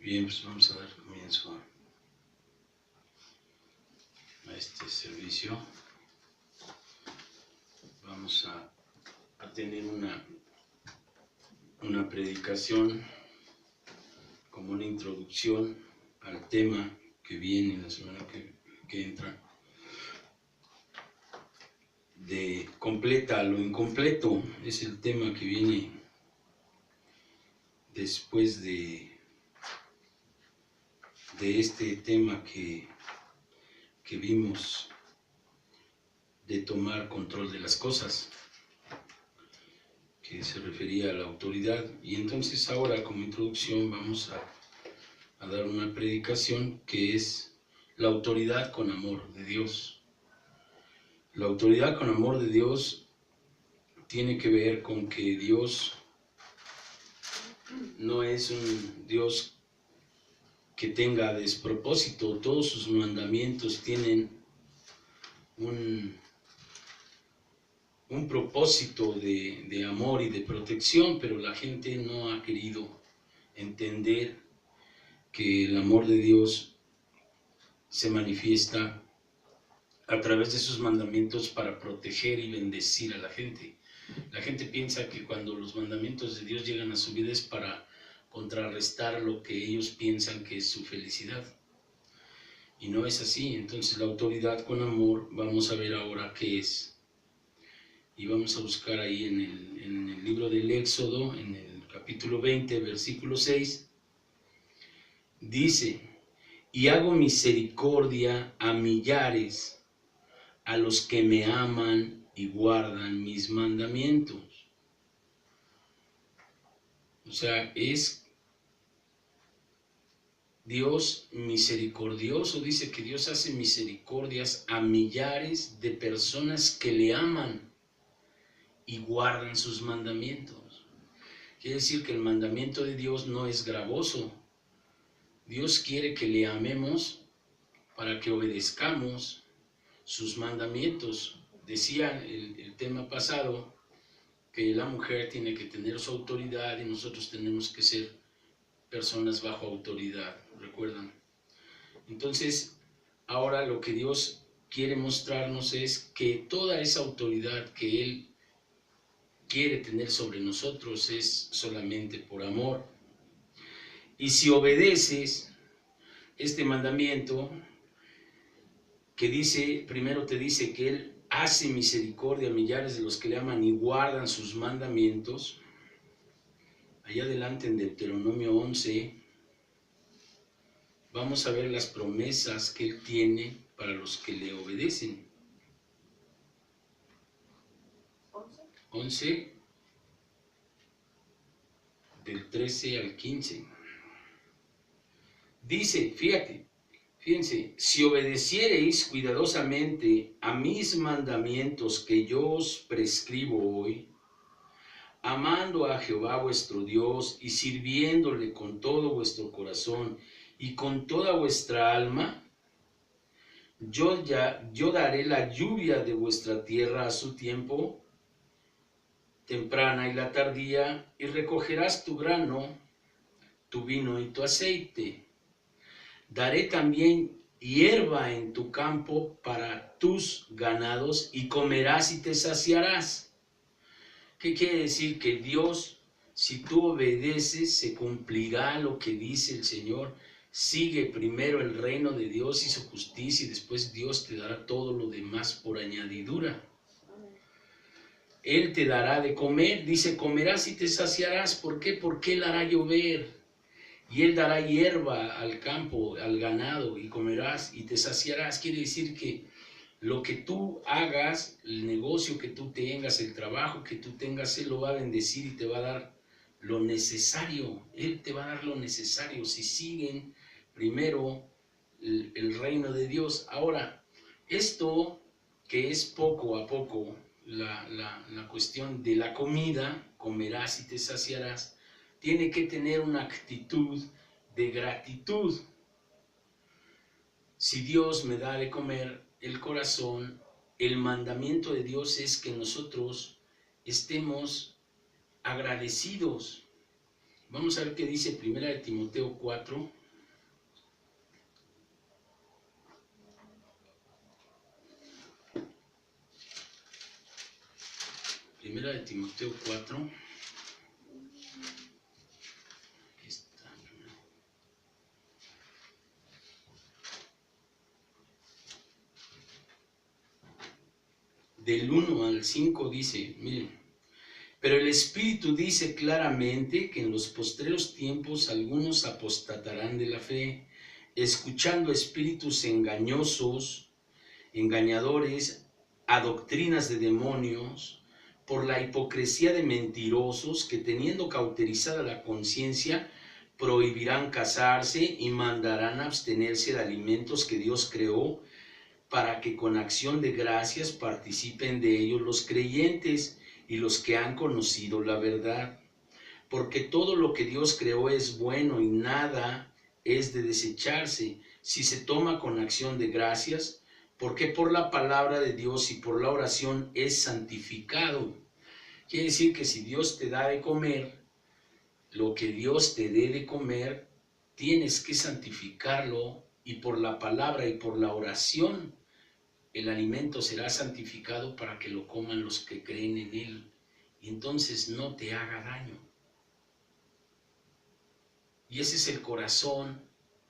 Bien, pues vamos a dar comienzo a este servicio. Vamos a tener una predicación como una introducción al tema que viene la semana que entra, de completa lo incompleto. Es el tema que viene después de este tema que vimos de tomar control de las cosas, que se refería a la autoridad. Y entonces ahora, como introducción, vamos a dar una predicación que es la autoridad con amor de Dios. La autoridad con amor de Dios tiene que ver con que Dios no es un Dios que tenga despropósito. Todos sus mandamientos tienen un propósito de amor y de protección, pero la gente no ha querido entender que el amor de Dios se manifiesta a través de sus mandamientos para proteger y bendecir a la gente. La gente piensa que cuando los mandamientos de Dios llegan a su vida es para contrarrestar lo que ellos piensan que es su felicidad. Y no es así. Entonces la autoridad con amor, vamos a ver ahora qué es. Y vamos a buscar ahí en el libro del Éxodo, en el capítulo 20, versículo 6, dice: y hago misericordia a millares, a los que me aman y guardan mis mandamientos. O sea, es Dios misericordioso. Dice que Dios hace misericordias a millares de personas que le aman y guardan sus mandamientos. Quiere decir que el mandamiento de Dios no es gravoso. Dios quiere que le amemos para que obedezcamos sus mandamientos. Decía el tema pasado que la mujer tiene que tener su autoridad y nosotros tenemos que ser personas bajo autoridad, ¿recuerdan? Entonces, ahora lo que Dios quiere mostrarnos es que toda esa autoridad que Él quiere tener sobre nosotros es solamente por amor. Y si obedeces este mandamiento que dice, primero te dice que Él hace misericordia a millares de los que le aman y guardan sus mandamientos. Allá adelante en Deuteronomio 11 vamos a ver las promesas que Él tiene para los que le obedecen. 11 del 13 al 15. Dice, fíjense, si obedeciereis cuidadosamente a mis mandamientos que yo os prescribo hoy, amando a Jehová vuestro Dios y sirviéndole con todo vuestro corazón y con toda vuestra alma, yo daré la lluvia de vuestra tierra a su tiempo, temprana y la tardía, y recogerás tu grano, tu vino y tu aceite. Daré también hierba en tu campo para tus ganados, y comerás y te saciarás. ¿Qué quiere decir? Que Dios, si tú obedeces, se cumplirá lo que dice el Señor. Sigue primero el reino de Dios y su justicia, y después Dios te dará todo lo demás por añadidura. Él te dará de comer, dice, comerás y te saciarás. ¿Por qué? Porque Él hará llover. Y Él dará hierba al campo, al ganado, y comerás y te saciarás. Quiere decir que lo que tú hagas, el negocio que tú tengas, el trabajo que tú tengas, Él lo va a bendecir y te va a dar lo necesario. Él te va a dar lo necesario si siguen primero el reino de Dios. Ahora, esto que es poco a poco, la cuestión de la comida, comerás y te saciarás, tiene que tener una actitud de gratitud. Si Dios me da de comer el corazón, el mandamiento de Dios es que nosotros estemos agradecidos. Vamos a ver qué dice 1 Timoteo 4. Primera de Timoteo 4. Aquí está. Del 1 al 5 dice, miren, pero el Espíritu dice claramente que en los postreros tiempos algunos apostatarán de la fe, escuchando espíritus engañosos, engañadores, a doctrinas de demonios, por la hipocresía de mentirosos que teniendo cauterizada la conciencia, prohibirán casarse y mandarán abstenerse de alimentos que Dios creó, para que con acción de gracias participen de ellos los creyentes y los que han conocido la verdad. Porque todo lo que Dios creó es bueno y nada es de desecharse si se toma con acción de gracias, porque por la palabra de Dios y por la oración es santificado. Quiere decir que si Dios te da de comer, lo que Dios te dé de comer, tienes que santificarlo, y por la palabra y por la oración el alimento será santificado para que lo coman los que creen en él, y entonces no te haga daño. Y ese es el corazón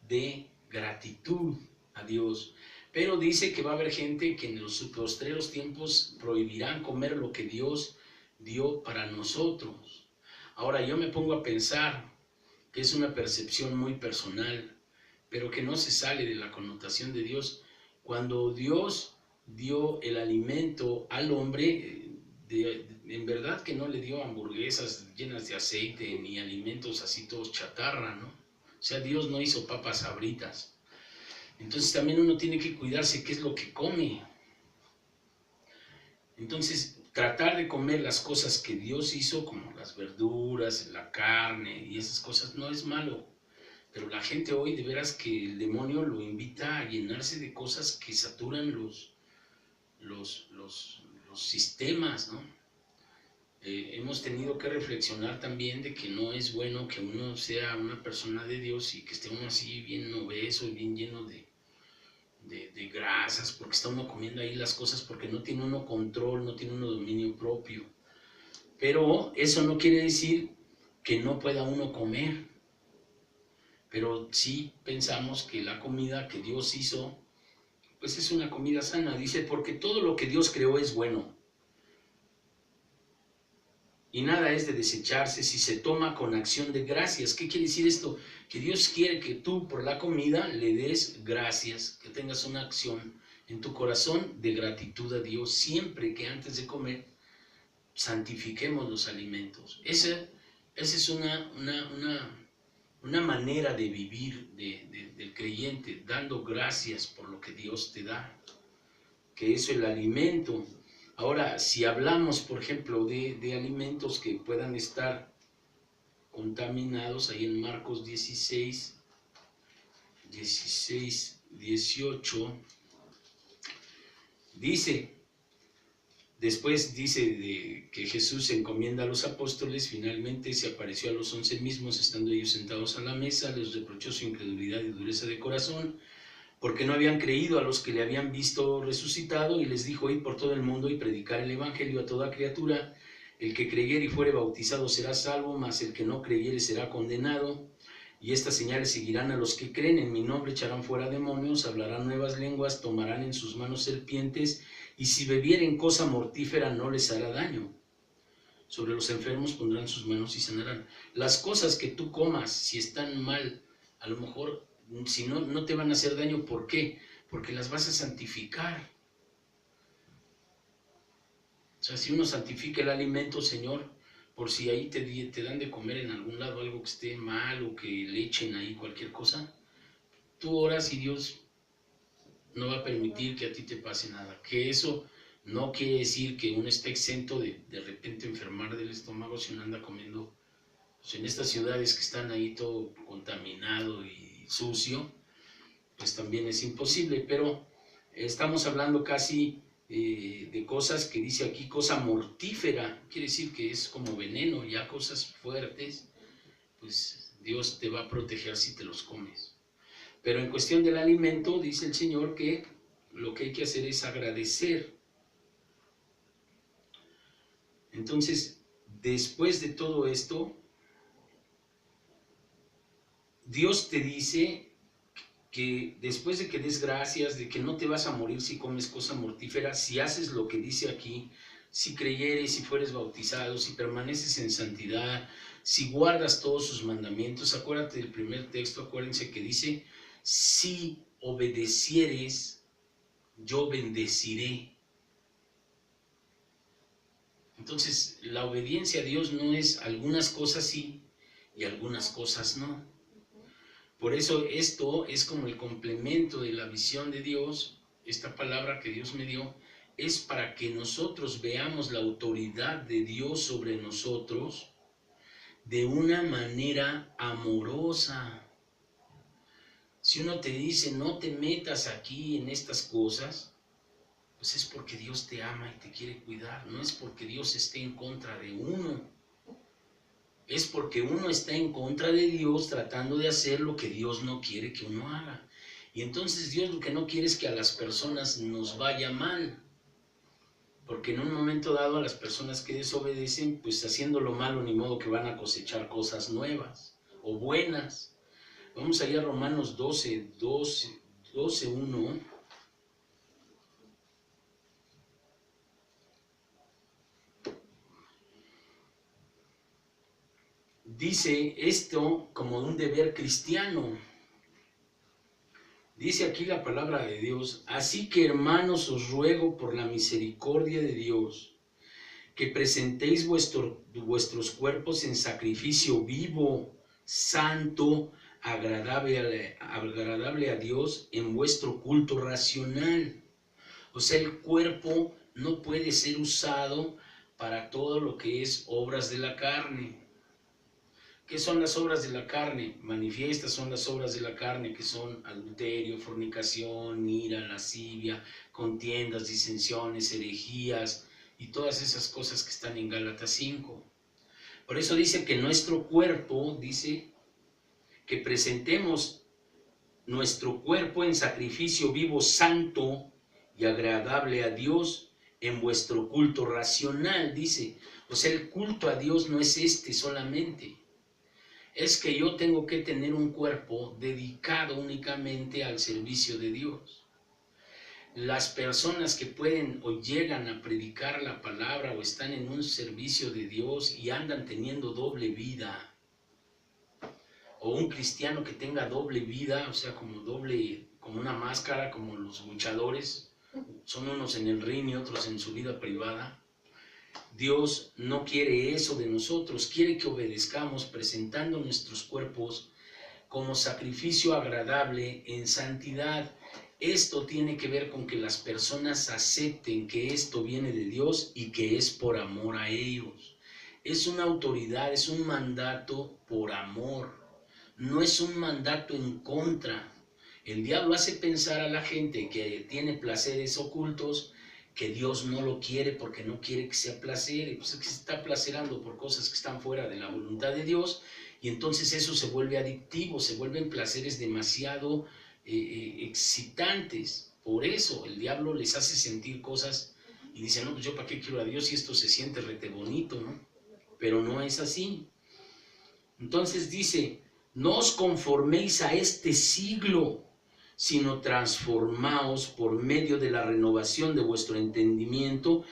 de gratitud a Dios. Pero dice que va a haber gente que en los postreros tiempos prohibirán comer lo que Dios dio para nosotros. Ahora yo me pongo a pensar que es una percepción muy personal, pero que no se sale de la connotación de Dios. Cuando Dios dio el alimento al hombre, en verdad que no le dio hamburguesas llenas de aceite ni alimentos así todos chatarra, ¿no? O sea, Dios no hizo papas sabritas. Entonces también uno tiene que cuidarse qué es lo que come. Entonces, tratar de comer las cosas que Dios hizo, como las verduras, la carne y esas cosas, no es malo. Pero la gente hoy, de veras que el demonio lo invita a llenarse de cosas que saturan los sistemas, ¿no? Hemos tenido que reflexionar también de que no es bueno que uno sea una persona de Dios y que esté uno así bien obeso y bien lleno de grasas, porque está uno comiendo ahí las cosas, porque no tiene uno control, no tiene uno dominio propio. Pero eso no quiere decir que no pueda uno comer. Pero sí pensamos que la comida que Dios hizo, pues es una comida sana. Dice, porque todo lo que Dios creó es bueno, y nada es de desecharse si se toma con acción de gracias. ¿Qué quiere decir esto? Que Dios quiere que tú por la comida le des gracias, que tengas una acción en tu corazón de gratitud a Dios, siempre que antes de comer santifiquemos los alimentos. Esa es una manera de vivir del creyente, dando gracias por lo que Dios te da, que es el alimento. Ahora, si hablamos, por ejemplo, de alimentos que puedan estar contaminados, ahí en Marcos 16, 18, dice, después dice que Jesús se encomienda a los apóstoles, finalmente se apareció a los 11 mismos, estando ellos sentados a la mesa, les reprochó su incredulidad y dureza de corazón, porque no habían creído a los que le habían visto resucitado, y les dijo, id por todo el mundo y predicar el evangelio a toda criatura. El que creyere y fuere bautizado será salvo, mas el que no creyere será condenado. Y estas señales seguirán a los que creen, en mi nombre echarán fuera demonios, hablarán nuevas lenguas, tomarán en sus manos serpientes, y si bebieren cosa mortífera no les hará daño. Sobre los enfermos pondrán sus manos y sanarán. Las cosas que tú comas, si están mal, a lo mejor, si no, no te van a hacer daño. ¿Por qué? Porque las vas a santificar. O sea, si uno santifica el alimento, Señor, por si ahí te dan de comer en algún lado algo que esté mal o que le echen ahí cualquier cosa, tú oras y Dios no va a permitir que a ti te pase nada. Que eso no quiere decir que uno esté exento de repente enfermar del estómago si uno anda comiendo. Pues en estas ciudades que están ahí todo contaminado y sucio, pues también es imposible. Pero estamos hablando casi de cosas que dice aquí, cosa mortífera, quiere decir que es como veneno, ya cosas fuertes, pues Dios te va a proteger si te los comes. Pero en cuestión del alimento, dice el Señor que lo que hay que hacer es agradecer. Entonces, después de todo esto, Dios te dice que después de que des gracias, de que no te vas a morir si comes cosa mortífera, si haces lo que dice aquí, si creyeres, si fueres bautizado, si permaneces en santidad, si guardas todos sus mandamientos. Acuérdate del primer texto, acuérdense que dice, si obedecieres, yo bendeciré. Entonces, la obediencia a Dios no es algunas cosas sí y algunas cosas no. Por eso esto es como el complemento de la visión de Dios. Esta palabra que Dios me dio es para que nosotros veamos la autoridad de Dios sobre nosotros de una manera amorosa. Si uno te dice no te metas aquí en estas cosas, pues es porque Dios te ama y te quiere cuidar, no es porque Dios esté en contra de uno. Es porque uno está en contra de Dios tratando de hacer lo que Dios no quiere que uno haga. Y entonces Dios lo que no quiere es que a las personas nos vaya mal. Porque en un momento dado a las personas que desobedecen, pues haciendo lo malo ni modo que van a cosechar cosas nuevas o buenas. Vamos allá a Romanos 12:1. Dice esto como un deber cristiano. Dice aquí la palabra de Dios, así que hermanos os ruego por la misericordia de Dios, que presentéis vuestros cuerpos en sacrificio vivo, santo, agradable a Dios, en vuestro culto racional. O sea, el cuerpo no puede ser usado para todo lo que es obras de la carne. ¿Qué son las obras de la carne? Manifiestas son las obras de la carne, que son adulterio, fornicación, ira, lascivia, contiendas, disensiones, herejías y todas esas cosas que están en Gálatas 5. Por eso dice que nuestro cuerpo, dice que presentemos nuestro cuerpo en sacrificio vivo, santo y agradable a Dios en vuestro culto racional, dice. O sea, el culto a Dios no es este solamente. Es que yo tengo que tener un cuerpo dedicado únicamente al servicio de Dios. Las personas que pueden o llegan a predicar la palabra o están en un servicio de Dios y andan teniendo doble vida, o un cristiano que tenga doble vida, o sea, como una máscara, como los luchadores, son unos en el ring y otros en su vida privada. Dios no quiere eso de nosotros, quiere que obedezcamos presentando nuestros cuerpos como sacrificio agradable en santidad. Esto tiene que ver con que las personas acepten que esto viene de Dios y que es por amor a ellos. Es una autoridad, es un mandato por amor, no es un mandato en contra. El diablo hace pensar a la gente que tiene placeres ocultos que Dios no lo quiere porque no quiere que sea placer, y pues es que se está placerando por cosas que están fuera de la voluntad de Dios, y entonces eso se vuelve adictivo, se vuelven placeres demasiado excitantes. Por eso el diablo les hace sentir cosas y dice, no, pues yo para qué quiero a Dios si esto se siente rete bonito, ¿no? Pero no es así. Entonces dice, no os conforméis a este siglo, sino transformaos por medio de la renovación de vuestro entendimiento,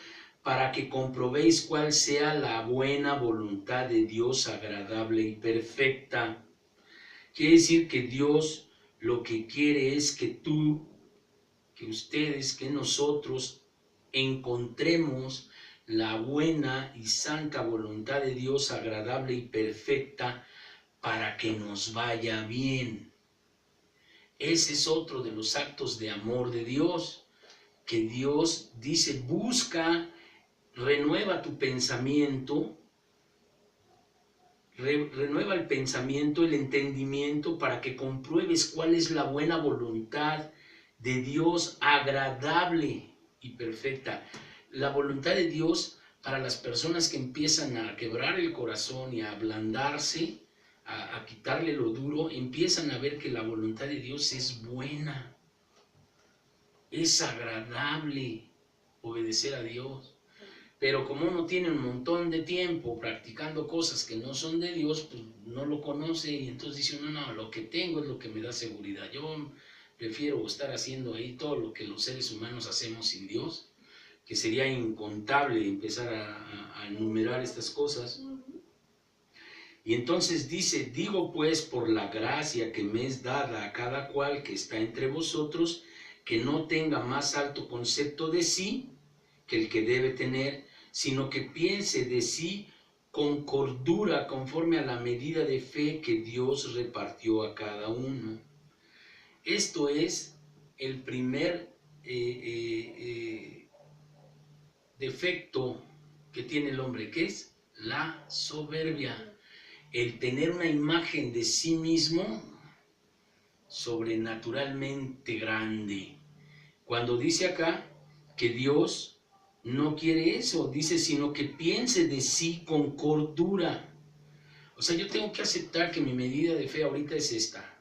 para que comprobéis cuál sea la buena voluntad de Dios, agradable y perfecta. Quiere decir que Dios lo que quiere es que ustedes, que nosotros encontremos la buena y santa voluntad de Dios, agradable y perfecta, para que nos vaya bien. Ese es otro de los actos de amor de Dios, que Dios dice, busca, renueva tu pensamiento, renueva el pensamiento, el entendimiento, para que compruebes cuál es la buena voluntad de Dios, agradable y perfecta. La voluntad de Dios para las personas que empiezan a quebrar el corazón y a ablandarse, a quitarle lo duro, empiezan a ver que la voluntad de Dios es buena, es agradable obedecer a Dios. Pero como uno tiene un montón de tiempo practicando cosas que no son de Dios, pues no lo conoce y entonces dice uno, no, lo que tengo es lo que me da seguridad. Yo prefiero estar haciendo ahí todo lo que los seres humanos hacemos sin Dios, que sería incontable empezar a enumerar estas cosas. Y entonces dice, digo pues por la gracia que me es dada a cada cual que está entre vosotros, que no tenga más alto concepto de sí que el que debe tener, sino que piense de sí con cordura conforme a la medida de fe que Dios repartió a cada uno. Esto es el primer defecto que tiene el hombre, que es la soberbia. El tener una imagen de sí mismo sobrenaturalmente grande. Cuando dice acá que Dios no quiere eso, dice, sino que piense de sí con cordura. O sea, yo tengo que aceptar que mi medida de fe ahorita es esta.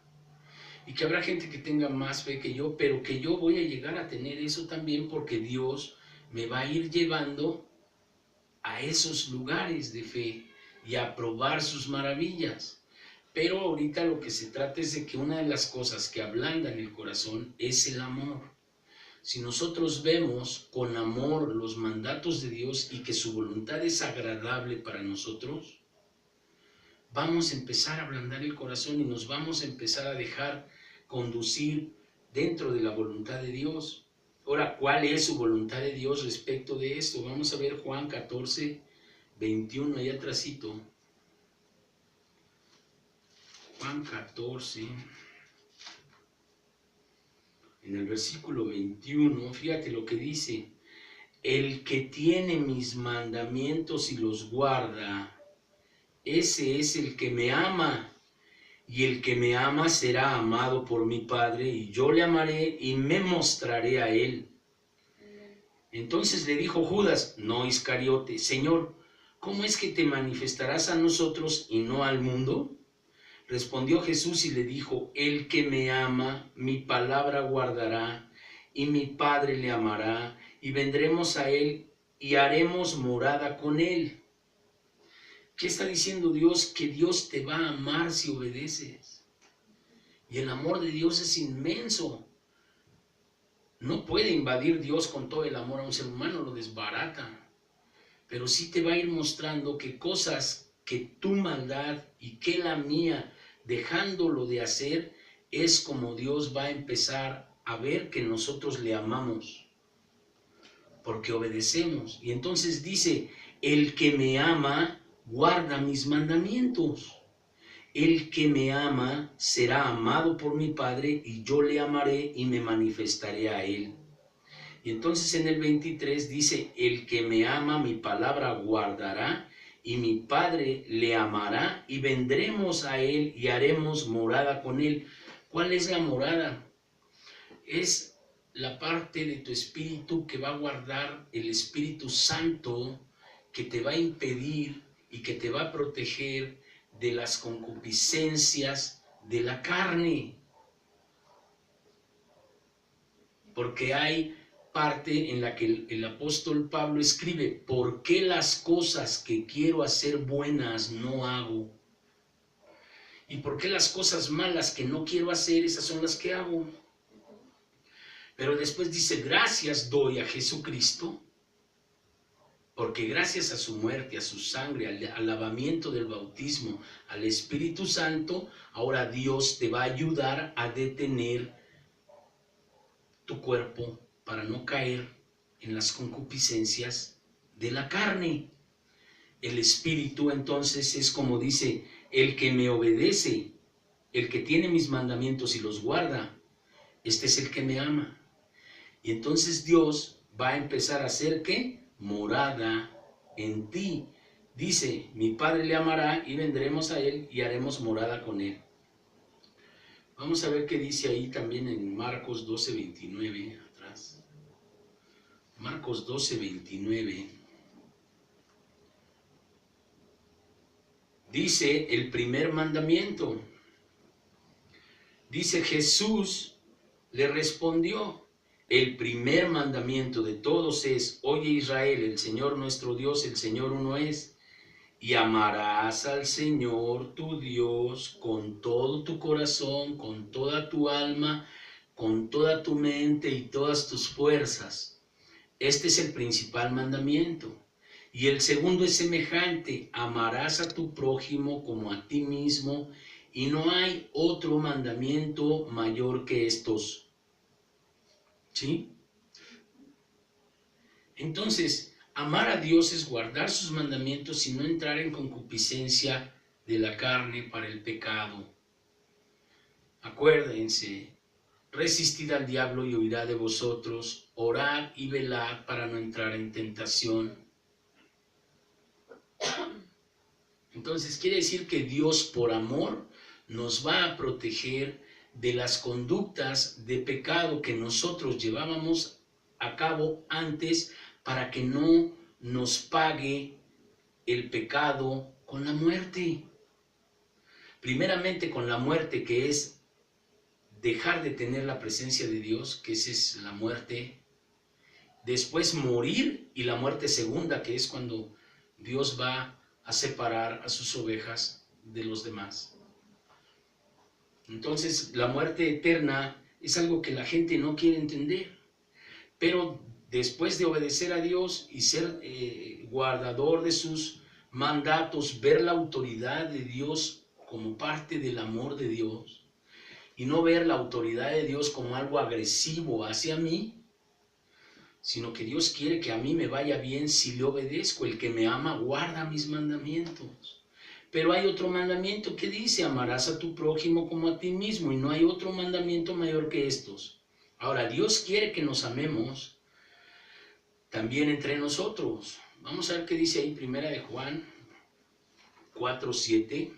Y que habrá gente que tenga más fe que yo, pero que yo voy a llegar a tener eso también porque Dios me va a ir llevando a esos lugares de fe y a probar sus maravillas. Pero ahorita lo que se trata es de que una de las cosas que ablandan el corazón es el amor. Si nosotros vemos con amor los mandatos de Dios y que su voluntad es agradable para nosotros, vamos a empezar a ablandar el corazón y nos vamos a empezar a dejar conducir dentro de la voluntad de Dios. Ahora, ¿cuál es su voluntad de Dios respecto de esto? Vamos a ver Juan 14, 21, allá atrásito. Juan 14, en el versículo 21, fíjate lo que dice. El que tiene mis mandamientos y los guarda, ese es el que me ama, y el que me ama será amado por mi Padre, y yo le amaré y me mostraré a él. Entonces le dijo Judas, no Iscariote, Señor, ¿cómo es que te manifestarás a nosotros y no al mundo? Respondió Jesús y le dijo, el que me ama, mi palabra guardará, y mi Padre le amará, y vendremos a él y haremos morada con él. ¿Qué está diciendo Dios? Que Dios te va a amar si obedeces. Y el amor de Dios es inmenso. No puede invadir Dios con todo el amor a un ser humano, lo desbarata. Pero sí te va a ir mostrando que cosas que tu maldad y que la mía, dejándolo de hacer, es como Dios va a empezar a ver que nosotros le amamos. Porque obedecemos. Y entonces dice, el que me ama, guarda mis mandamientos. El que me ama será amado por mi Padre y yo le amaré y me manifestaré a él. Y entonces en el 23 dice, el que me ama mi palabra guardará y mi Padre le amará y vendremos a él y haremos morada con él. ¿Cuál es la morada? Es la parte de tu espíritu que va a guardar el Espíritu Santo, que te va a impedir y que te va a proteger de las concupiscencias de la carne. Porque hay parte en la que el apóstol Pablo escribe, ¿por qué las cosas que quiero hacer buenas no hago? ¿Y por qué las cosas malas que no quiero hacer, esas son las que hago? Pero después dice, gracias doy a Jesucristo, porque gracias a su muerte, a su sangre, al lavamiento del bautismo, al Espíritu Santo, ahora Dios te va a ayudar a detener tu cuerpo para no caer en las concupiscencias de la carne. El Espíritu entonces es como dice, el que me obedece, el que tiene mis mandamientos y los guarda, este es el que me ama. Y entonces Dios va a empezar a hacer ¿qué? Morada en ti. Dice, mi Padre le amará y vendremos a él y haremos morada con él. Vamos a ver qué dice ahí también en Marcos 12, 29, atrás. Marcos 12, 29. Dice el primer mandamiento. Dice Jesús le respondió, el primer mandamiento de todos es, oye Israel, el Señor nuestro Dios, el Señor uno es, y amarás al Señor tu Dios con todo tu corazón, con toda tu alma, con toda tu mente y todas tus fuerzas. Este es el principal mandamiento. Y el segundo es semejante, amarás a tu prójimo como a ti mismo, y no hay otro mandamiento mayor que estos. ¿Sí? Entonces, amar a Dios es guardar sus mandamientos y no entrar en concupiscencia de la carne para el pecado. Acuérdense, resistid al diablo y huirá de vosotros, orad y velad para no entrar en tentación. Entonces quiere decir que Dios por amor nos va a proteger de las conductas de pecado que nosotros llevábamos a cabo antes para que no nos pague el pecado con la muerte. Primeramente con la muerte, que es dejar de tener la presencia de Dios, que esa es la muerte. Después morir, y la muerte segunda, que es cuando Dios va a separar a sus ovejas de los demás. Entonces, la muerte eterna es algo que la gente no quiere entender. Pero después de obedecer a Dios y ser guardador de sus mandatos, ver la autoridad de Dios como parte del amor de Dios y no ver la autoridad de Dios como algo agresivo hacia mí, sino que Dios quiere que a mí me vaya bien si le obedezco. El que me ama guarda mis mandamientos. Pero hay otro mandamiento que dice, amarás a tu prójimo como a ti mismo, y no hay otro mandamiento mayor que estos. Ahora, Dios quiere que nos amemos también entre nosotros. Vamos a ver qué dice ahí, primera de Juan 4:7.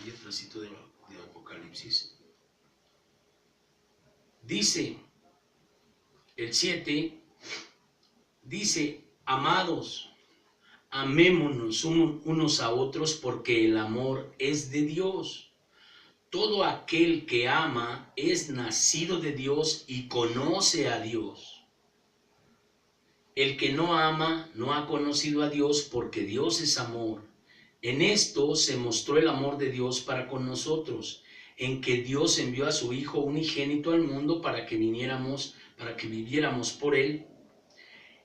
Ahí atrásito de Apocalipsis. Dice, el 7, dice, amados, amémonos unos a otros porque el amor es de Dios. Todo aquel que ama es nacido de Dios y conoce a Dios. El que no ama no ha conocido a Dios porque Dios es amor. En esto se mostró el amor de Dios para con nosotros, en que Dios envió a su Hijo unigénito al mundo para que viviéramos por Él.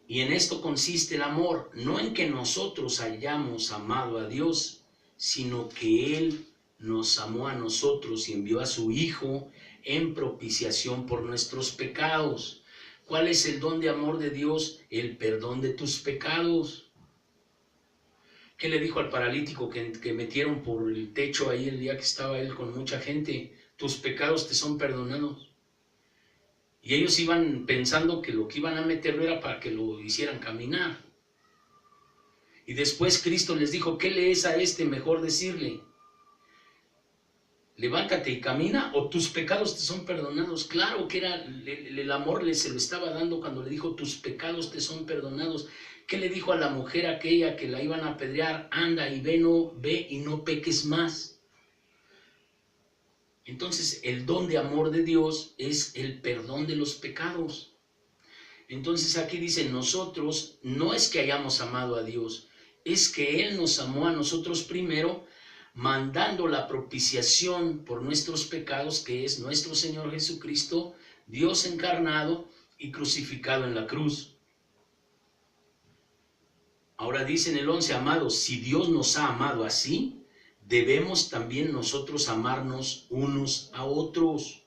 Y en esto consiste el amor, no en que nosotros hayamos amado a Dios, sino que Él nos amó a nosotros y envió a su Hijo en propiciación por nuestros pecados. ¿Cuál es el don de amor de Dios? El perdón de tus pecados. ¿Qué le dijo al paralítico que metieron por el techo ahí el día que estaba él con mucha gente? Tus pecados te son perdonados. Y ellos iban pensando que lo que iban a meterlo era para que lo hicieran caminar. Y después Cristo les dijo, ¿qué le es a este? Mejor decirle, levántate y camina, o tus pecados te son perdonados. Claro que era el amor se lo estaba dando cuando le dijo, tus pecados te son perdonados. ¿Qué le dijo a la mujer aquella que la iban a apedrear? Anda y ve y no peques más. Entonces, el don de amor de Dios es el perdón de los pecados. Entonces aquí dice, nosotros no es que hayamos amado a Dios, es que Él nos amó a nosotros primero, mandando la propiciación por nuestros pecados, que es nuestro Señor Jesucristo, Dios encarnado y crucificado en la cruz. Ahora dice en el 11, amados, si Dios nos ha amado así, debemos también nosotros amarnos unos a otros.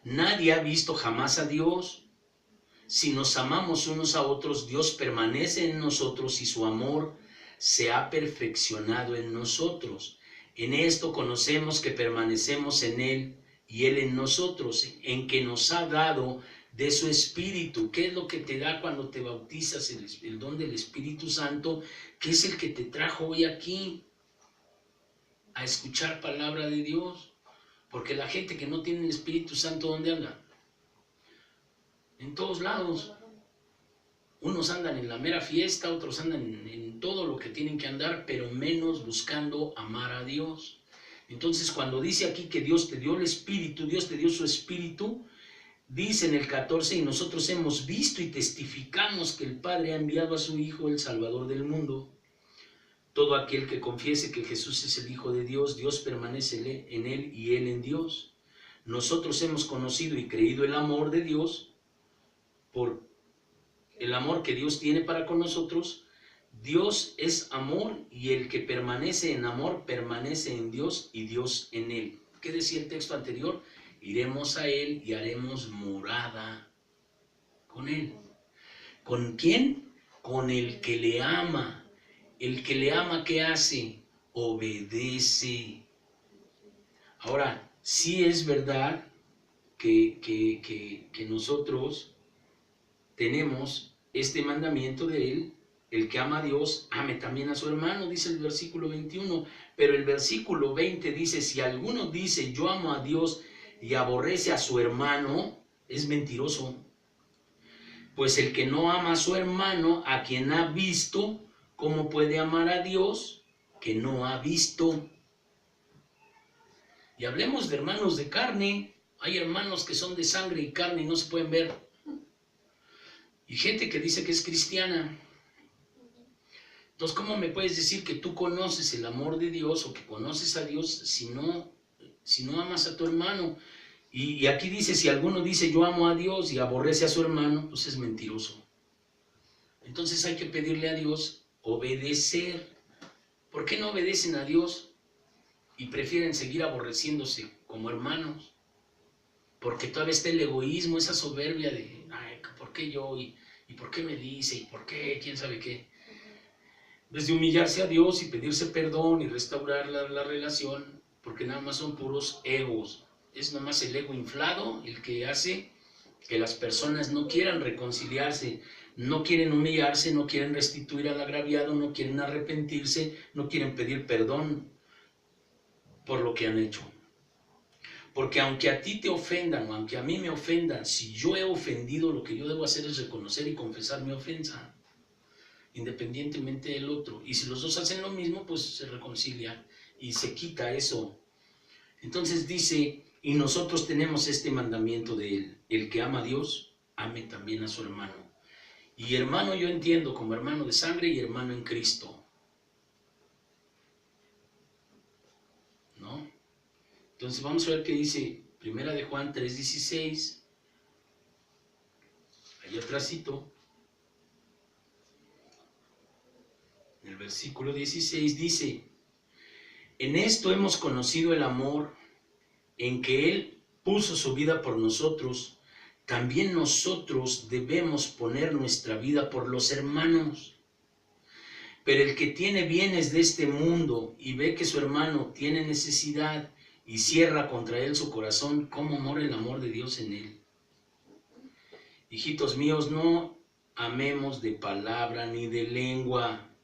Nadie ha visto jamás a Dios. Si nos amamos unos a otros, Dios permanece en nosotros y su amor se ha perfeccionado en nosotros. En esto conocemos que permanecemos en Él y Él en nosotros, en que nos ha dado de su Espíritu. ¿Qué es lo que te da cuando te bautizas? El don del Espíritu Santo, que es el que te trajo hoy aquí a escuchar palabra de Dios. Porque la gente que no tiene el Espíritu Santo, ¿dónde anda? En todos lados. Unos andan en la mera fiesta, otros andan en todo lo que tienen que andar, pero menos buscando amar a Dios. Entonces, cuando dice aquí que Dios te dio el Espíritu, Dios te dio su Espíritu, dice en el 14, y nosotros hemos visto y testificamos que el Padre ha enviado a su Hijo, el Salvador del mundo. Todo aquel que confiese que Jesús es el Hijo de Dios, Dios permanece en él y él en Dios. Nosotros hemos conocido y creído el amor de Dios, por el amor que Dios tiene para con nosotros. Dios es amor y el que permanece en amor permanece en Dios y Dios en él. ¿Qué decía el texto anterior? Iremos a él y haremos morada con él. ¿Con quién? Con el que le ama. El que le ama, ¿qué hace? Obedece. Ahora, sí es verdad que nosotros tenemos este mandamiento de él: el que ama a Dios, ame también a su hermano, dice el versículo 21, pero el versículo 20 dice: si alguno dice yo amo a Dios y aborrece a su hermano, es mentiroso. Pues el que no ama a su hermano, a quien ha visto, ¿cómo puede amar a Dios que no ha visto? Y hablemos de hermanos de carne. Hay hermanos que son de sangre y carne y no se pueden ver. Y gente que dice que es cristiana. Entonces, ¿cómo me puedes decir que tú conoces el amor de Dios o que conoces a Dios si no amas a tu hermano? Y aquí dice, si alguno dice yo amo a Dios y aborrece a su hermano, pues es mentiroso. Entonces hay que pedirle a Dios obedecer. ¿Por qué no obedecen a Dios y prefieren seguir aborreciéndose como hermanos? Porque todavía está el egoísmo, esa soberbia de, ay, ¿por qué yo? ¿Y por qué me dice? ¿Y por qué? ¿Quién sabe qué? Desde humillarse a Dios y pedirse perdón y restaurar la relación, porque nada más son puros egos. Es nada más el ego inflado el que hace que las personas no quieran reconciliarse, no quieren humillarse, no quieren restituir al agraviado, no quieren arrepentirse, no quieren pedir perdón por lo que han hecho. Porque aunque a ti te ofendan o aunque a mí me ofendan, si yo he ofendido, lo que yo debo hacer es reconocer y confesar mi ofensa, independientemente del otro. Y si los dos hacen lo mismo, pues se reconcilia y se quita eso. Entonces dice, y nosotros tenemos este mandamiento de él: el que ama a Dios, ame también a su hermano. Y hermano yo entiendo como hermano de sangre y hermano en Cristo, ¿no? Entonces vamos a ver qué dice Primera de Juan 3:16, ahí atrásito, en el versículo 16 dice: en esto hemos conocido el amor, en que Él puso su vida por nosotros. También nosotros debemos poner nuestra vida por los hermanos. Pero el que tiene bienes de este mundo y ve que su hermano tiene necesidad y cierra contra él su corazón, ¿cómo mora el amor de Dios en él? Hijitos míos, no amemos de palabra ni de lengua,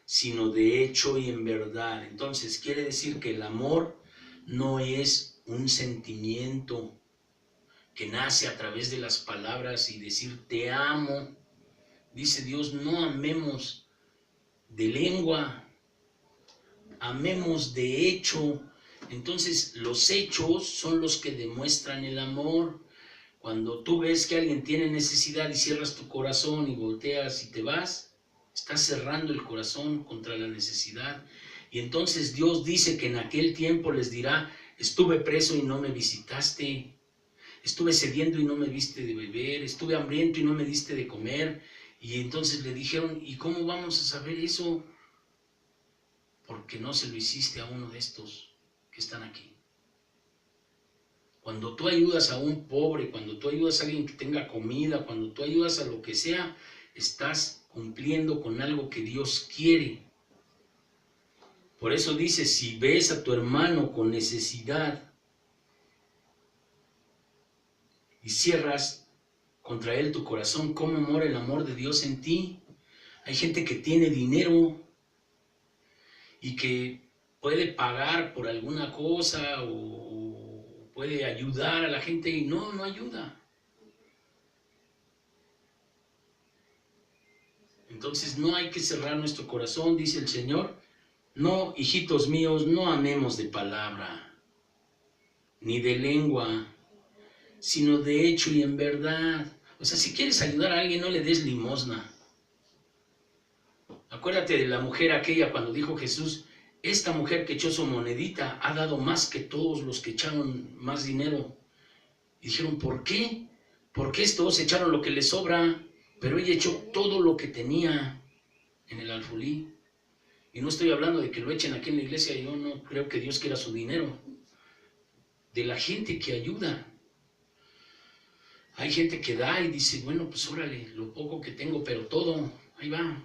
sino de hecho y en verdad. Entonces quiere decir que el amor no es un sentimiento que nace a través de las palabras y decir te amo. Dice Dios, no amemos de lengua, amemos de hecho. Entonces los hechos son los que demuestran el amor. Cuando tú ves que alguien tiene necesidad y cierras tu corazón y volteas y te vas, estás cerrando el corazón contra la necesidad. Y entonces Dios dice que en aquel tiempo les dirá: estuve preso y no me visitaste, estuve sediento y no me diste de beber, estuve hambriento y no me diste de comer. Y entonces le dijeron: ¿y cómo vamos a saber eso? Porque no se lo hiciste a uno de estos que están aquí. Cuando tú ayudas a un pobre, cuando tú ayudas a alguien que tenga comida, cuando tú ayudas a lo que sea, estás cumpliendo con algo que Dios quiere. Por eso dice, si ves a tu hermano con necesidad y cierras contra él tu corazón, ¿cómo mora el amor de Dios en ti? Hay gente que tiene dinero y que puede pagar por alguna cosa o puede ayudar a la gente y no ayuda. Entonces no hay que cerrar nuestro corazón, dice el Señor. No, hijitos míos, no amemos de palabra, ni de lengua, sino de hecho y en verdad. O sea, si quieres ayudar a alguien, no le des limosna. Acuérdate de la mujer aquella cuando dijo Jesús, esta mujer que echó su monedita ha dado más que todos los que echaron más dinero. Y dijeron, ¿por qué? Porque estos echaron lo que les sobra, pero ella echó todo lo que tenía en el alfolí. Y no estoy hablando de que lo echen aquí en la iglesia, yo no creo que Dios quiera su dinero. De la gente que ayuda. Hay gente que da y dice, bueno, pues órale, lo poco que tengo, pero todo, ahí va.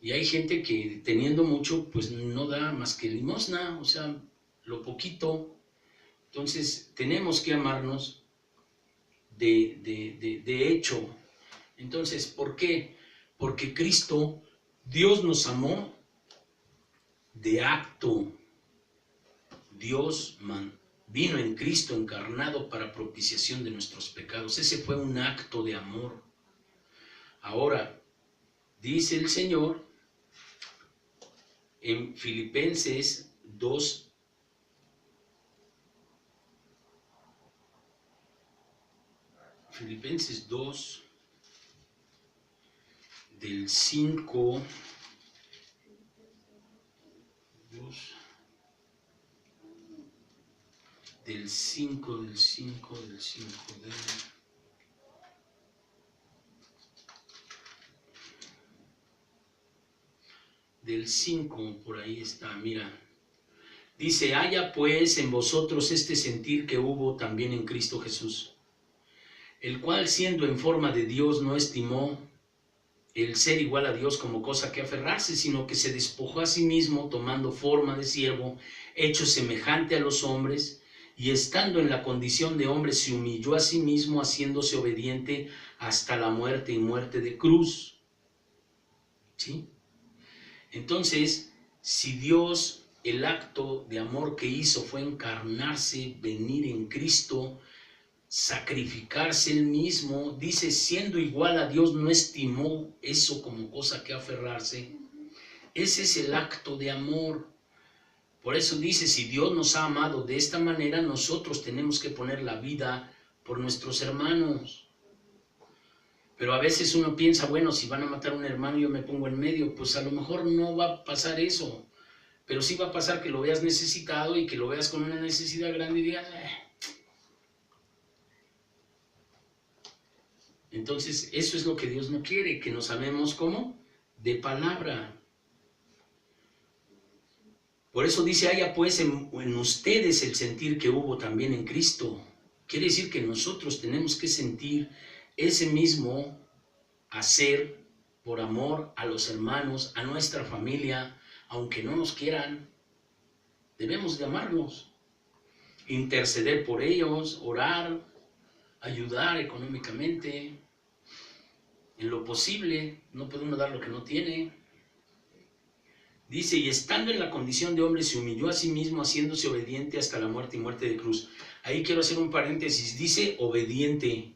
Y hay gente que teniendo mucho, pues no da más que limosna, o sea, lo poquito. Entonces, tenemos que amarnos de hecho. Entonces, ¿por qué? Porque Cristo, Dios nos amó de acto. Dios vino en Cristo encarnado para propiciación de nuestros pecados. Ese fue un acto de amor. Ahora, dice el Señor en Filipenses 2, del 5, del 5, por ahí está, mira. Dice, haya pues en vosotros este sentir que hubo también en Cristo Jesús, el cual siendo en forma de Dios no estimó el ser igual a Dios como cosa que aferrarse, sino que se despojó a sí mismo tomando forma de siervo, hecho semejante a los hombres, y estando en la condición de hombre se humilló a sí mismo, haciéndose obediente hasta la muerte y muerte de cruz. ¿Sí? Entonces, si Dios, el acto de amor que hizo fue encarnarse, venir en Cristo, sacrificarse él mismo, dice, siendo igual a Dios, no estimó eso como cosa que aferrarse. Ese es el acto de amor. Por eso dice, si Dios nos ha amado de esta manera, nosotros tenemos que poner la vida por nuestros hermanos. Pero a veces uno piensa, bueno, si van a matar a un hermano yo me pongo en medio, pues a lo mejor no va a pasar eso, pero sí va a pasar que lo veas necesitado y que lo veas con una necesidad grande y digas, Entonces eso es lo que Dios no quiere, que nos amemos como de palabra. Por eso dice, haya pues en ustedes el sentir que hubo también en Cristo. Quiere decir que nosotros tenemos que sentir ese mismo hacer por amor a los hermanos, a nuestra familia, aunque no nos quieran. Debemos de amarlos, interceder por ellos, orar, ayudar económicamente, en lo posible. No puede uno dar lo que no tiene. Dice, y estando en la condición de hombre se humilló a sí mismo, haciéndose obediente hasta la muerte y muerte de cruz. Ahí quiero hacer un paréntesis, dice obediente.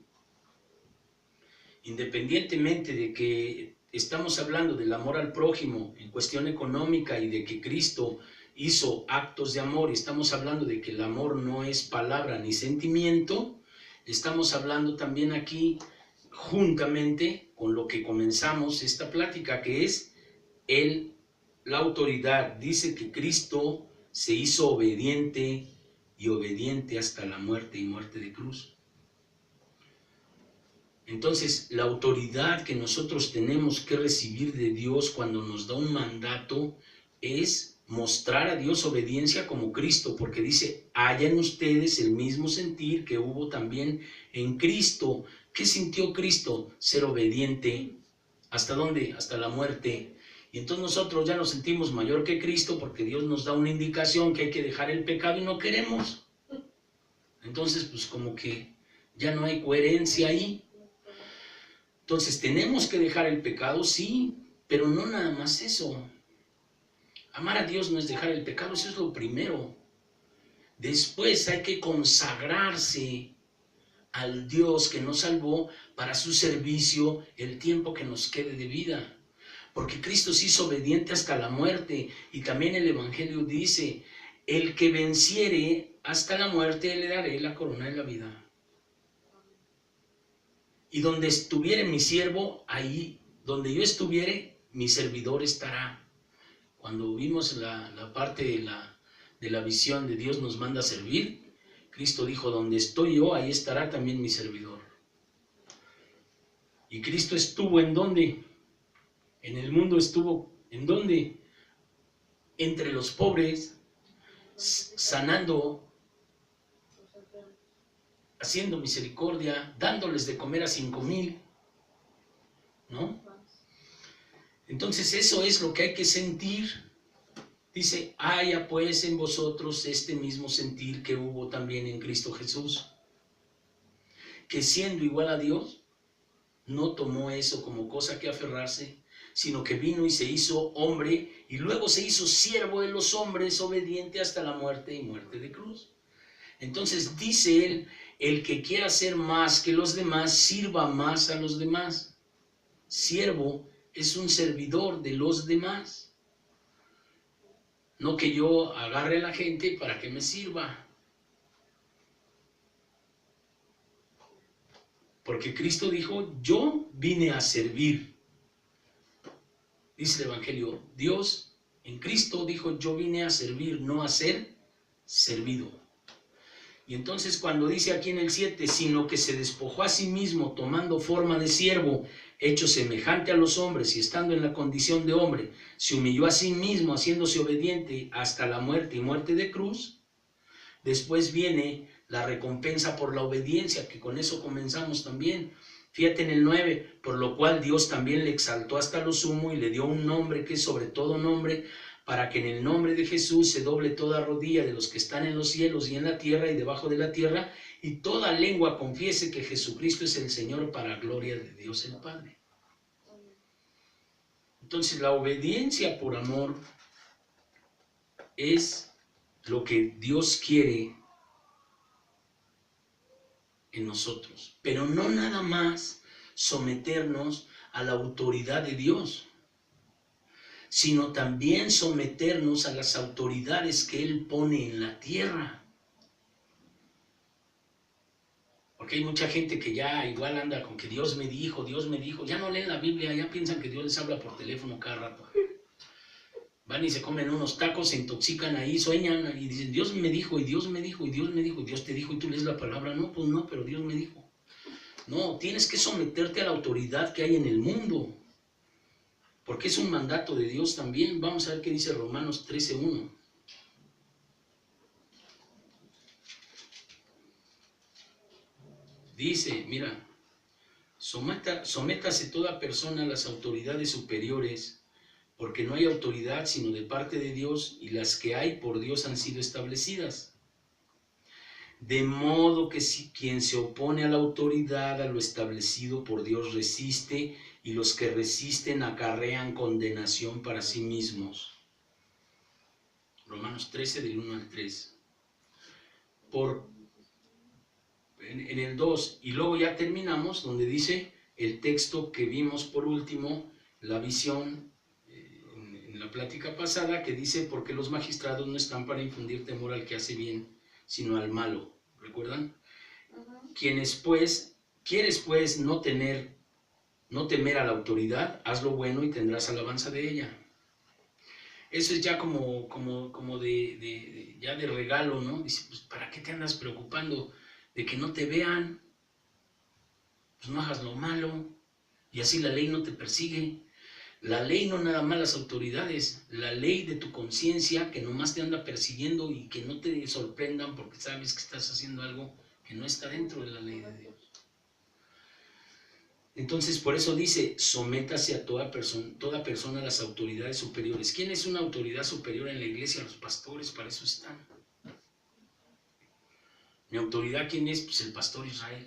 Independientemente de que estamos hablando del amor al prójimo en cuestión económica y de que Cristo hizo actos de amor, y estamos hablando de que el amor no es palabra ni sentimiento, estamos hablando también aquí juntamente con lo que comenzamos esta plática, que es la autoridad. Dice que Cristo se hizo obediente y obediente hasta la muerte y muerte de cruz. Entonces, la autoridad que nosotros tenemos que recibir de Dios cuando nos da un mandato es mostrar a Dios obediencia como Cristo, porque dice, haya en ustedes el mismo sentir que hubo también en Cristo. ¿Qué sintió Cristo? Ser obediente. ¿Hasta dónde? Hasta la muerte. Y entonces nosotros ya nos sentimos mayor que Cristo porque Dios nos da una indicación que hay que dejar el pecado y no queremos. Entonces, pues como que ya no hay coherencia ahí. Entonces, ¿tenemos que dejar el pecado? Sí, pero no nada más eso. Amar a Dios no es dejar el pecado, eso es lo primero. Después hay que consagrarse al Dios que nos salvó para su servicio el tiempo que nos quede de vida. Porque Cristo se hizo obediente hasta la muerte, y también el Evangelio dice, el que venciere hasta la muerte le daré la corona de la vida. Y donde estuviere mi siervo, ahí, donde yo estuviere, mi servidor estará. Cuando vimos la parte de la visión de Dios nos manda a servir, Cristo dijo, donde estoy yo, ahí estará también mi servidor. ¿Y Cristo estuvo en dónde? En el mundo estuvo, ¿en dónde? Entre los pobres, sanando, haciendo misericordia, dándoles de comer a 5,000, ¿no? Entonces eso es lo que hay que sentir. Dice, haya pues en vosotros este mismo sentir que hubo también en Cristo Jesús, que siendo igual a Dios, no tomó eso como cosa que aferrarse, sino que vino y se hizo hombre, y luego se hizo siervo de los hombres, obediente hasta la muerte y muerte de cruz. Entonces dice él, el que quiera ser más que los demás, sirva más a los demás. Siervo es un servidor de los demás. No que yo agarre a la gente para que me sirva. Porque Cristo dijo, yo vine a servir. Dice el Evangelio, Dios en Cristo dijo, yo vine a servir, no a ser servido. Y entonces cuando dice aquí en el 7, sino que se despojó a sí mismo tomando forma de siervo, hecho semejante a los hombres y estando en la condición de hombre, se humilló a sí mismo haciéndose obediente hasta la muerte y muerte de cruz. Después viene la recompensa por la obediencia, que con eso comenzamos también. Fíjate en el 9, por lo cual Dios también le exaltó hasta lo sumo y le dio un nombre que es sobre todo nombre, para que en el nombre de Jesús se doble toda rodilla de los que están en los cielos y en la tierra y debajo de la tierra, y toda lengua confiese que Jesucristo es el Señor para gloria de Dios el Padre. Entonces la obediencia por amor es lo que Dios quiere en nosotros, pero no nada más someternos a la autoridad de Dios, sino también someternos a las autoridades que Él pone en la tierra. Porque hay mucha gente que ya igual anda con que Dios me dijo, ya no leen la Biblia, ya piensan que Dios les habla por teléfono cada rato. Van y se comen unos tacos, se intoxican ahí, sueñan y dicen, Dios me dijo, y Dios me dijo, y Dios me dijo, y Dios te dijo, y tú lees la palabra. No, pues no, pero Dios me dijo. No, tienes que someterte a la autoridad que hay en el mundo, porque es un mandato de Dios también. Vamos a ver qué dice Romanos 13:1. Dice, mira, sométase toda persona a las autoridades superiores, porque no hay autoridad sino de parte de Dios, y las que hay por Dios han sido establecidas. De modo que si quien se opone a la autoridad, a lo establecido por Dios, resiste, y los que resisten acarrean condenación para sí mismos. Romanos 13, del 1 al 3. En el 2, y luego ya terminamos, donde dice el texto que vimos por último, la visión en la plática pasada, que dice, porque los magistrados no están para infundir temor al que hace bien, sino al malo. ¿Recuerdan? Quieres pues no temer a la autoridad, haz lo bueno y tendrás alabanza de ella. Eso es ya como ya de regalo, ¿no? Dice, pues ¿para qué te andas preocupando de que no te vean? Pues no hagas lo malo y así la ley no te persigue. La ley no nada más las autoridades, la ley de tu conciencia que nomás te anda persiguiendo y que no te sorprendan porque sabes que estás haciendo algo que no está dentro de la ley de Dios. Entonces, por eso dice, sométase a toda persona a las autoridades superiores. ¿Quién es una autoridad superior en la iglesia? Los pastores, para eso están. Mi autoridad, ¿quién es? Pues el pastor Israel.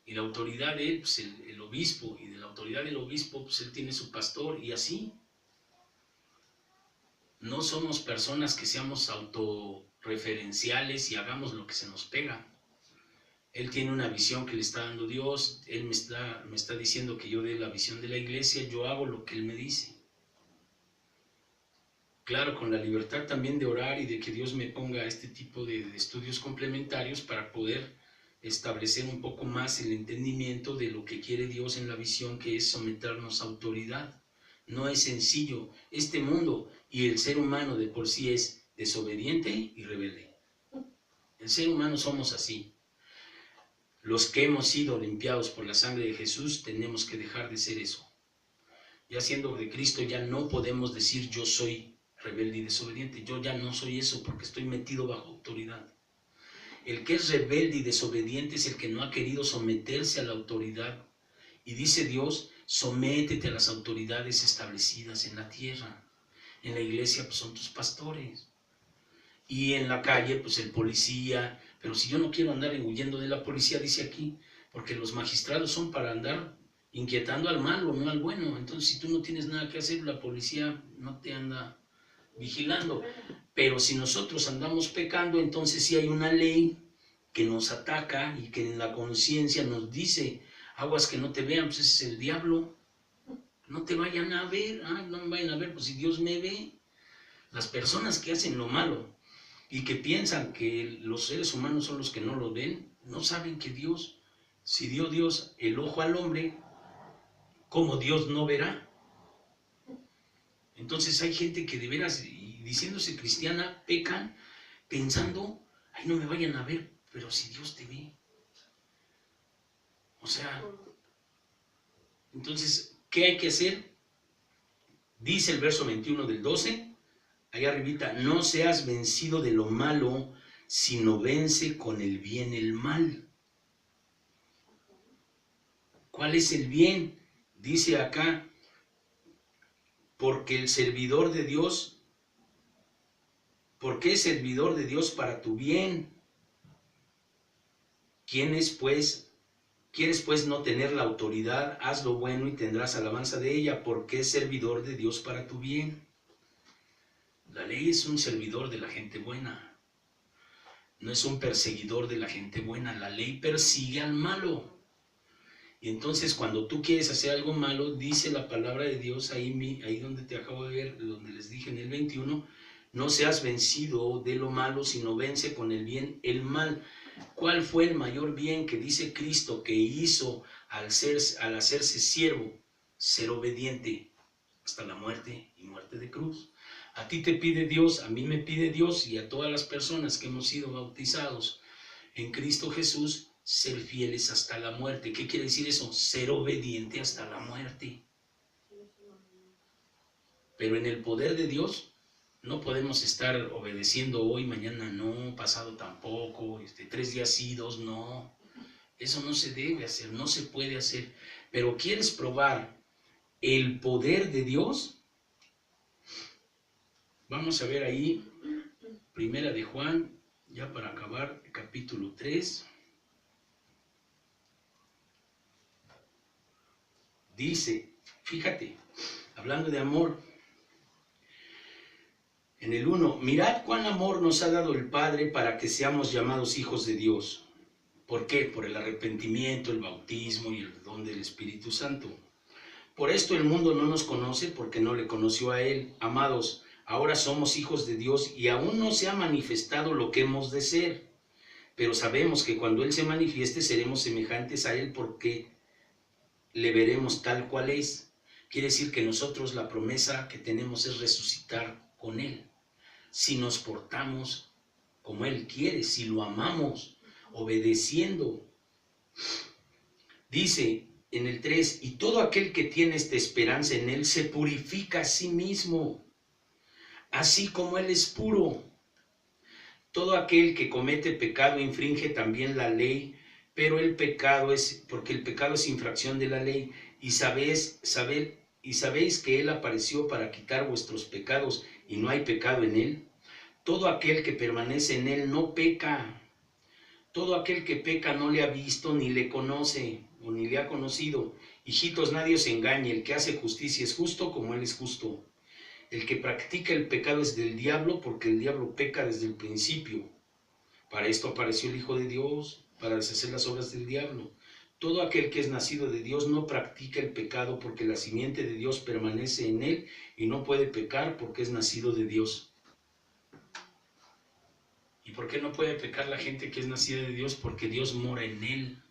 Y la autoridad de él, pues el obispo. Y de la autoridad del obispo, pues él tiene su pastor y así. No somos personas que seamos autorreferenciales y hagamos lo que se nos pega. Él tiene una visión que le está dando Dios, Él me está diciendo que yo dé la visión de la iglesia, yo hago lo que Él me dice. Claro, con la libertad también de orar y de que Dios me ponga este tipo de estudios complementarios para poder establecer un poco más el entendimiento de lo que quiere Dios en la visión, que es someternos a autoridad. No es sencillo. Este mundo y el ser humano de por sí es desobediente y rebelde. El ser humano somos así. Los que hemos sido limpiados por la sangre de Jesús tenemos que dejar de ser eso. Ya siendo de Cristo ya no podemos decir yo soy rebelde y desobediente. Yo ya no soy eso porque estoy metido bajo autoridad. El que es rebelde y desobediente es el que no ha querido someterse a la autoridad. Y dice Dios, sométete a las autoridades establecidas en la tierra. En la iglesia pues son tus pastores. Y en la calle pues el policía. Pero si yo no quiero andar huyendo de la policía, dice aquí, porque los magistrados son para andar inquietando al malo, no al bueno. Entonces si tú no tienes nada que hacer, la policía no te anda vigilando. Pero si nosotros andamos pecando, entonces sí hay una ley que nos ataca y que en la conciencia nos dice, aguas que no te vean, pues ese es el diablo, no te vayan a ver, no me vayan a ver, pues si Dios me ve. Las personas que hacen lo malo y que piensan que los seres humanos son los que no lo ven, no saben que Dios, si dio Dios el ojo al hombre, ¿cómo Dios no verá? Entonces hay gente que de veras, diciéndose cristiana, pecan pensando, ay, no me vayan a ver, pero si Dios te ve. O sea, entonces, ¿qué hay que hacer? Dice el verso 21 del 12, allá arribita, no seas vencido de lo malo, sino vence con el bien el mal. ¿Cuál es el bien? Dice acá, porque el servidor de Dios, porque es servidor de Dios para tu bien. ¿Quieres pues no tener la autoridad? Haz lo bueno y tendrás alabanza de ella, porque es servidor de Dios para tu bien. La ley es un servidor de la gente buena, no es un perseguidor de la gente buena. La ley persigue al malo. Y entonces cuando tú quieres hacer algo malo, dice la palabra de Dios, ahí donde te acabo de ver, donde les dije en el 21, no seas vencido de lo malo, sino vence con el bien el mal. ¿Cuál fue el mayor bien que dice Cristo que hizo al hacerse siervo? Ser obediente hasta la muerte y muerte de cruz. A ti te pide Dios, a mí me pide Dios y a todas las personas que hemos sido bautizados en Cristo Jesús, ser fieles hasta la muerte. ¿Qué quiere decir eso? Ser obediente hasta la muerte. Pero en el poder de Dios no podemos estar obedeciendo hoy, mañana no, pasado tampoco, 3 días sí, 2 no. Eso no se debe hacer, no se puede hacer. Pero ¿quieres probar el poder de Dios? Vamos a ver ahí, Primera de Juan, ya para acabar, capítulo 3. Dice, fíjate, hablando de amor, en el 1, mirad cuán amor nos ha dado el Padre para que seamos llamados hijos de Dios. ¿Por qué? Por el arrepentimiento, el bautismo y el don del Espíritu Santo. Por esto el mundo no nos conoce porque no le conoció a Él. Amados, ahora somos hijos de Dios y aún no se ha manifestado lo que hemos de ser. Pero sabemos que cuando Él se manifieste seremos semejantes a Él porque le veremos tal cual es. Quiere decir que nosotros la promesa que tenemos es resucitar con Él. Si nos portamos como Él quiere, si lo amamos, obedeciendo. Dice en el 3, y todo aquel que tiene esta esperanza en Él se purifica a sí mismo, así como Él es puro. Todo aquel que comete pecado infringe también la ley, pero porque el pecado es infracción de la ley, y sabéis que Él apareció para quitar vuestros pecados, y no hay pecado en Él. Todo aquel que permanece en Él no peca. Todo aquel que peca no le ha visto ni le conoce, o ni le ha conocido. Hijitos, nadie os engañe, el que hace justicia es justo como Él es justo. El que practica el pecado es del diablo, porque el diablo peca desde el principio. Para esto apareció el Hijo de Dios, para deshacer las obras del diablo. Todo aquel que es nacido de Dios no practica el pecado, porque la simiente de Dios permanece en él y no puede pecar porque es nacido de Dios. ¿Y por qué no puede pecar la gente que es nacida de Dios? Porque Dios mora en él.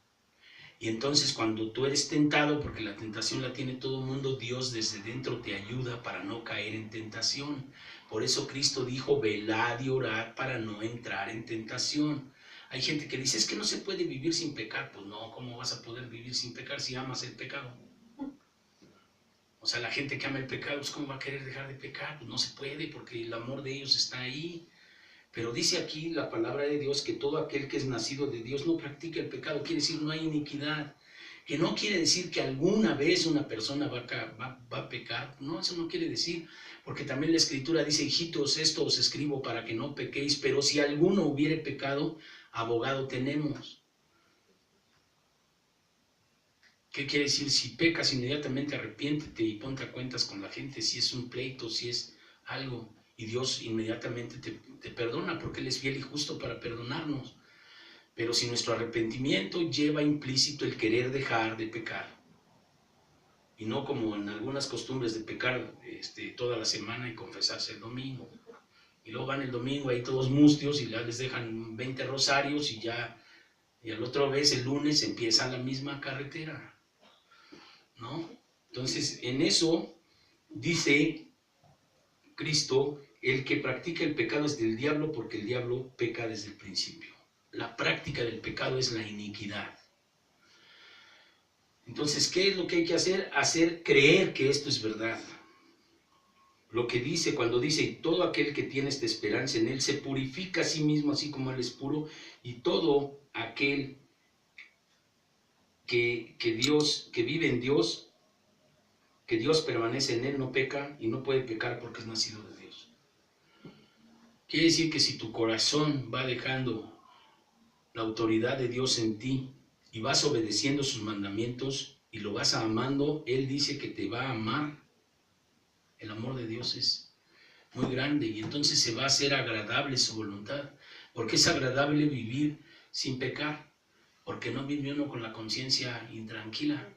Y entonces cuando tú eres tentado, porque la tentación la tiene todo el mundo, Dios desde dentro te ayuda para no caer en tentación. Por eso Cristo dijo, velad y orad para no entrar en tentación. Hay gente que dice, es que no se puede vivir sin pecar. Pues no, ¿cómo vas a poder vivir sin pecar si amas el pecado? O sea, la gente que ama el pecado, pues ¿cómo va a querer dejar de pecar? Pues no se puede, porque el amor de ellos está ahí. Pero dice aquí la palabra de Dios que todo aquel que es nacido de Dios no practica el pecado. Quiere decir, no hay iniquidad. Que no quiere decir que alguna vez una persona va a pecar. No, eso no quiere decir. Porque también la Escritura dice, hijitos, esto os escribo para que no pequéis. Pero si alguno hubiere pecado, abogado tenemos. ¿Qué quiere decir? Si pecas, inmediatamente arrepiéntete y ponte a cuentas con la gente. Si es un pleito, si es algo. Y Dios inmediatamente te perdona, porque Él es fiel y justo para perdonarnos. Pero si nuestro arrepentimiento lleva implícito el querer dejar de pecar, y no como en algunas costumbres de pecar toda la semana y confesarse el domingo, y luego van el domingo ahí todos mustios y ya les dejan 20 rosarios y ya, y al otro vez el lunes empieza la misma carretera, ¿no? Entonces en eso dice Cristo, el que practica el pecado es del diablo, porque el diablo peca desde el principio. La práctica del pecado es la iniquidad. Entonces, ¿qué es lo que hay que hacer? Hacer creer que esto es verdad. Lo que dice, cuando dice, todo aquel que tiene esta esperanza en Él se purifica a sí mismo, así como Él es puro, y todo aquel que vive en Dios, que Dios permanece en Él, no peca y no puede pecar porque es nacido de Dios. Quiere decir que si tu corazón va dejando la autoridad de Dios en ti y vas obedeciendo sus mandamientos y lo vas amando, Él dice que te va a amar. El amor de Dios es muy grande y entonces se va a hacer agradable su voluntad, porque es agradable vivir sin pecar, porque no vive uno con la conciencia intranquila.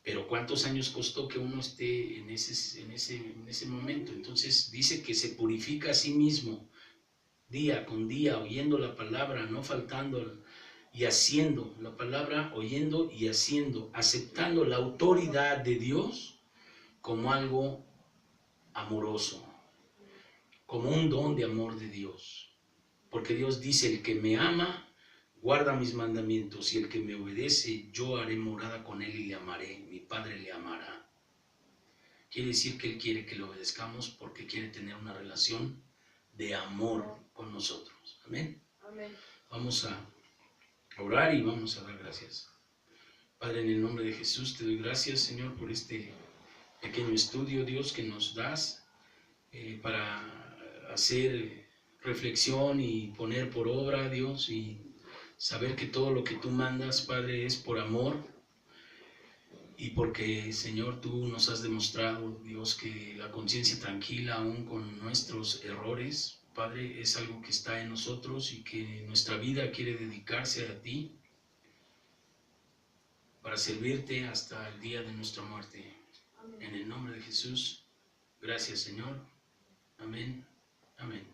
Pero ¿cuántos años costó que uno esté en ese momento? Entonces dice que se purifica a sí mismo día con día, oyendo la palabra, no faltando y haciendo la palabra, oyendo y haciendo, aceptando la autoridad de Dios como algo amoroso, como un don de amor de Dios. Porque Dios dice, el que me ama, guarda mis mandamientos, y el que me obedece, yo haré morada con él y le amaré, mi Padre le amará. Quiere decir que Él quiere que le obedezcamos porque quiere tener una relación de amor con nosotros. Amén. Amén. Vamos a orar y vamos a dar gracias. Padre, en el nombre de Jesús te doy gracias, Señor, por este pequeño estudio, Dios, que nos das para hacer reflexión y poner por obra, Dios, y saber que todo lo que tú mandas, Padre, es por amor y porque, Señor, tú nos has demostrado, Dios, que la conciencia tranquila, aún con nuestros errores, Padre, es algo que está en nosotros y que nuestra vida quiere dedicarse a ti para servirte hasta el día de nuestra muerte. Amén. En el nombre de Jesús, gracias, Señor. Amén. Amén.